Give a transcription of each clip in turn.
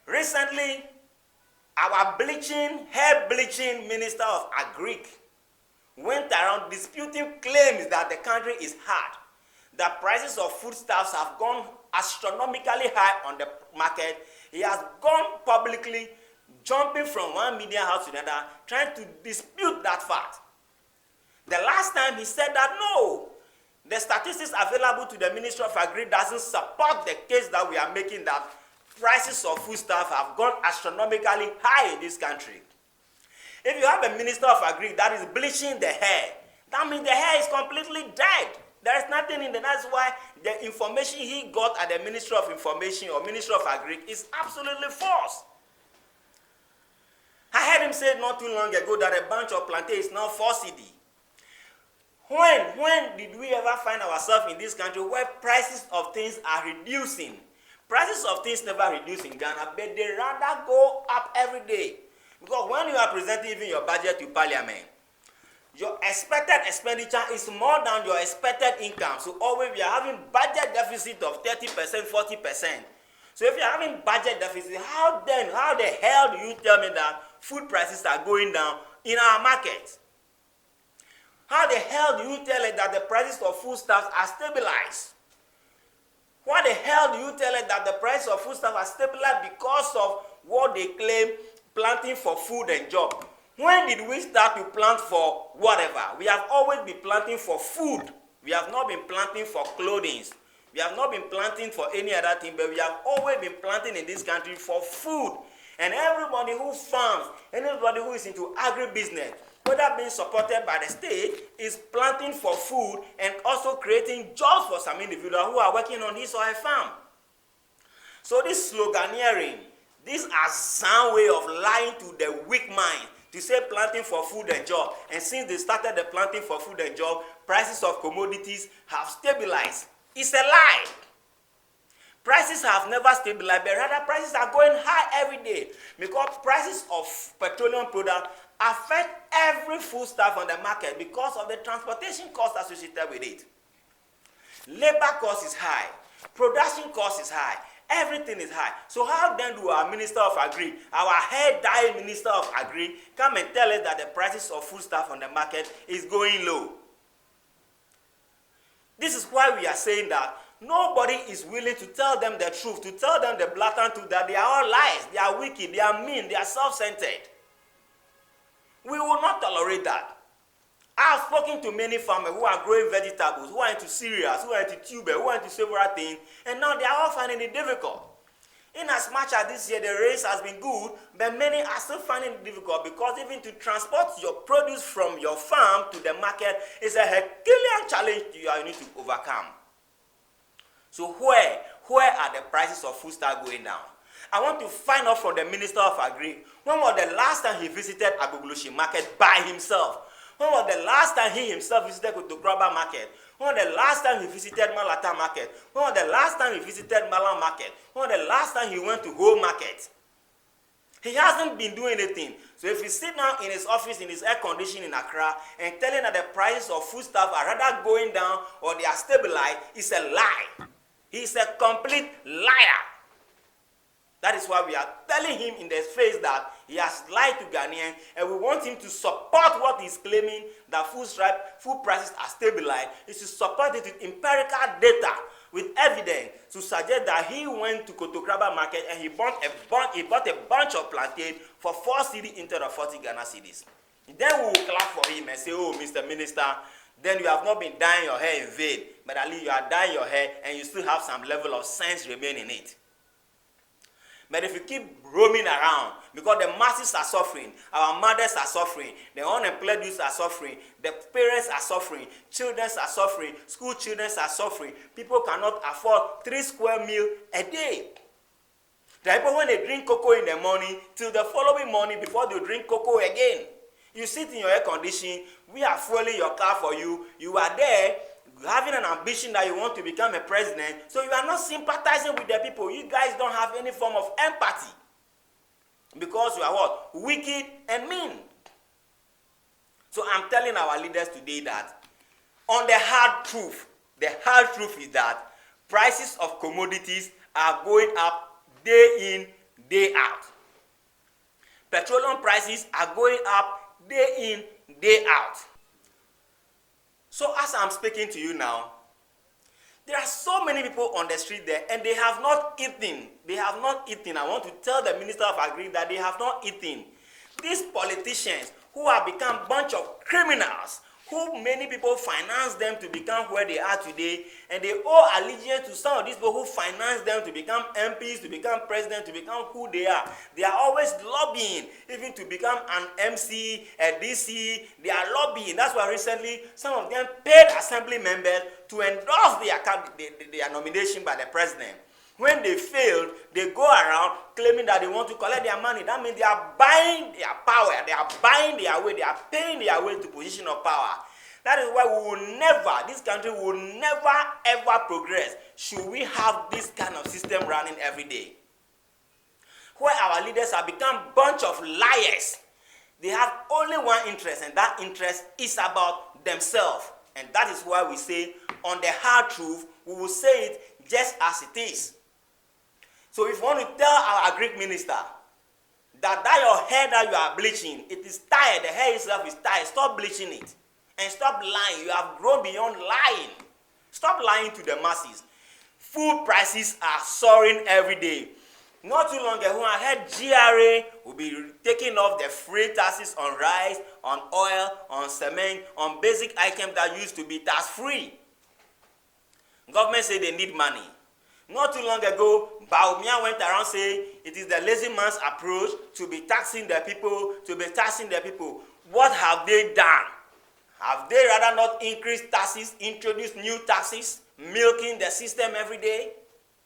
Recently, our hair bleaching Minister of Agric went around disputing claims that the country is hard. The prices of foodstuffs have gone astronomically high on the market. He has gone publicly, jumping from one media house to another, trying to dispute that fact. The last time he said that no, the statistics available to the Ministry of Agri doesn't support the case that we are making that prices of foodstuff have gone astronomically high in this country. If you have a Minister of Agri that is bleaching the hair, that means the hair is completely dead. There is nothing in the. That's why the information he got at the Ministry of Information or Ministry of Agri is absolutely false. I heard him say not too long ago that a bunch of plantain is now 4 cedi. When did we ever find ourselves in this country where prices of things are reducing? Prices of things never reduce in Ghana, but they rather go up every day. Because when you are presenting even your budget to Parliament, your expected expenditure is more than your expected income. So always we are having budget deficit of 30%, 40%. So if you are having budget deficit, how the hell do you tell me that food prices are going down in our market? How the hell do you tell it that the prices of foodstuffs are stabilized? Why the hell do you tell it that the price of foodstuffs are stabilized because of what they claim planting for food and job? When did we start to plant for whatever? We have always been planting for food. We have not been planting for clothing. We have not been planting for any other thing, but we have always been planting in this country for food. And everybody who farms, anybody who is into agribusiness, whether being supported by the state, is planting for food and also creating jobs for some individuals who are working on his or her farm. So this sloganeering, this Azan way of lying to the weak mind, to say planting for food and job, and since they started the planting for food and job, prices of commodities have stabilized. It's a lie. Prices have never stabilized, but rather prices are going high every day because prices of petroleum products affect every foodstuff on the market because of the transportation cost associated with it. Labor cost is high, production cost is high, everything is high. So how then do our Minister of Agri, our head-dying Minister of Agri, come and tell us that the prices of foodstuff on the market is going low? This is why we are saying that nobody is willing to tell them the truth, to tell them the blatant truth that they are all lies, they are wicked, they are mean, they are self-centered. We will not tolerate that. I have spoken to many farmers who are growing vegetables, who are into cereals, who are into tuber, who are into several things, and now they are all finding it difficult. In as much as this year the rains has been good, but many are still finding it difficult because even to transport your produce from your farm to the market is a Herculean challenge you need to overcome. So where are the prices of food start going down? I want to find out from the Minister of Agri, when was the last time he visited Agbogbloshie market by himself? When was the last time he himself visited Kotokraba market? When was the last time he visited Malata market? When was the last time he visited Malam market? When was the last time he went to Ho market? He hasn't been doing anything. So if he sit down in his office in his air conditioning in Accra and telling that the prices of foodstuff are rather going down or they are stabilized, it's a lie. He's a complete liar. That is why we are telling him in his face that he has lied to Ghanaians, and we want him to support what he's claiming that food prices are stabilized. Is to support it with empirical data, with evidence to suggest that he went to Kotokraba market and he bought a bunch of plantain for 4 cedi instead of 40 Ghana cedis. Then we will clap for him and say, "Oh, Mr. Minister, then you have not been dyeing your hair in vain, but at least you are dyeing your hair and you still have some level of sense remaining in it." But if you keep roaming around, because the masses are suffering, our mothers are suffering, the unemployed youths are suffering, the parents are suffering, children are suffering, school children are suffering, people cannot afford 3 square meals a day. The people, when they drink cocoa in the morning, till the following morning before they drink cocoa again. You sit in your air conditioning, we are fueling your car for you, you are there, having an ambition that you want to become a president, so you are not sympathizing with the people. You guys don't have any form of empathy because you are what? Wicked and mean. So I'm telling our leaders today that on the hard truth is that prices of commodities are going up day in, day out. Petroleum prices are going up day in, day out. So as I'm speaking to you now, there are so many people on the street there and they have not eaten. They have not eaten. I want to tell the Minister of Agric that they have not eaten. These politicians who have become a bunch of criminals, who many people finance them to become where they are today, and they owe allegiance to some of these people who finance them to become MPs, to become president, to become who they are. They are always lobbying, even to become an MC, a DC. They are lobbying. That's why recently some of them paid assembly members to endorse their nomination by the president. When they failed, they go around claiming that they want to collect their money. That means they are buying their power. They are buying their way. They are paying their way to position of power. That is why we will never, this country will never ever progress should we have this kind of system running every day. Where our leaders have become a bunch of liars. They have only one interest, and that interest is about themselves. And that is why we say, on the hard truth, we will say it just as it is. So if you want to tell our Agric minister that your hair that you are bleaching, it is tired, the hair itself is tired, stop bleaching it. And stop lying. You have grown beyond lying. Stop lying to the masses. Food prices are soaring every day. Not too long ago, I heard GRA will be taking off the free taxes on rice, on oil, on cement, on basic items that used to be tax-free. Government say they need money. Not too long ago, Baumia went around saying it is the lazy man's approach to be taxing the people, What have they done? Have they rather not increased taxes, introduced new taxes, milking the system every day?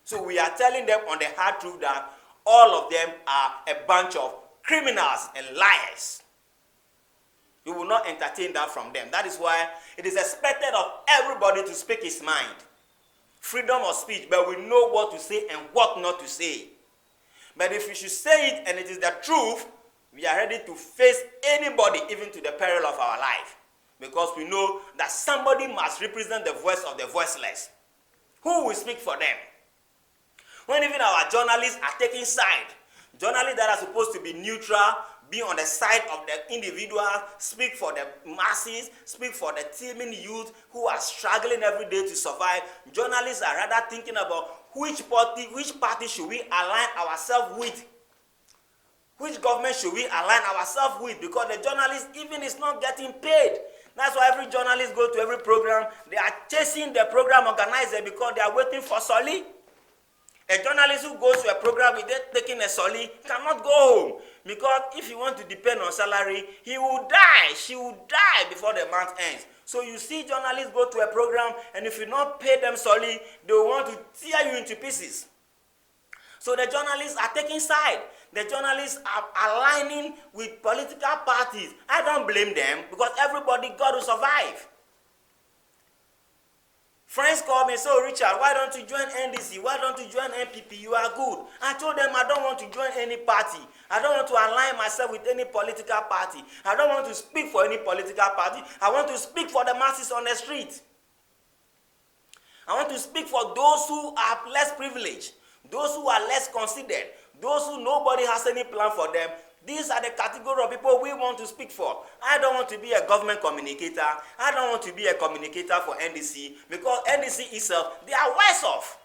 So we are telling them on the hard truth that all of them are a bunch of criminals and liars. You will not entertain that from them. That is why it is expected of everybody to speak his mind. Freedom of speech, but we know what to say and what not to say. But if we should say it and it is the truth, we are ready to face anybody, even to the peril of our life. Because we know that somebody must represent the voice of the voiceless. Who will speak for them? When even our journalists are taking side, journalists that are supposed to be neutral, be on the side of the individual, speak for the masses, speak for the teeming youth who are struggling every day to survive. Journalists are rather thinking about which party should we align ourselves with? Which government should we align ourselves with? Because the journalist even is not getting paid. That's why every journalist go to every program. They are chasing the program organizer because they are waiting for Soli. A journalist who goes to a program without taking a Soli cannot go home. Because if you want to depend on salary, he will die. She will die before the month ends. So you see journalists go to a program, and if you not pay them Soli, they will want to tear you into pieces. So the journalists are taking side. The journalists are aligning with political parties. I don't blame them because everybody got to survive. Friends call me, so Richard, why don't you join NDC? Why don't you join NPP? You are good. I told them I don't want to join any party. I don't want to align myself with any political party. I don't want to speak for any political party. I want to speak for the masses on the street. I want to speak for those who are less privileged, those who are less considered, those who nobody has any plan for them. These are the category of people we want to speak for. I don't want to be a government communicator. I don't want to be a communicator for NDC because NDC itself, they are worse off.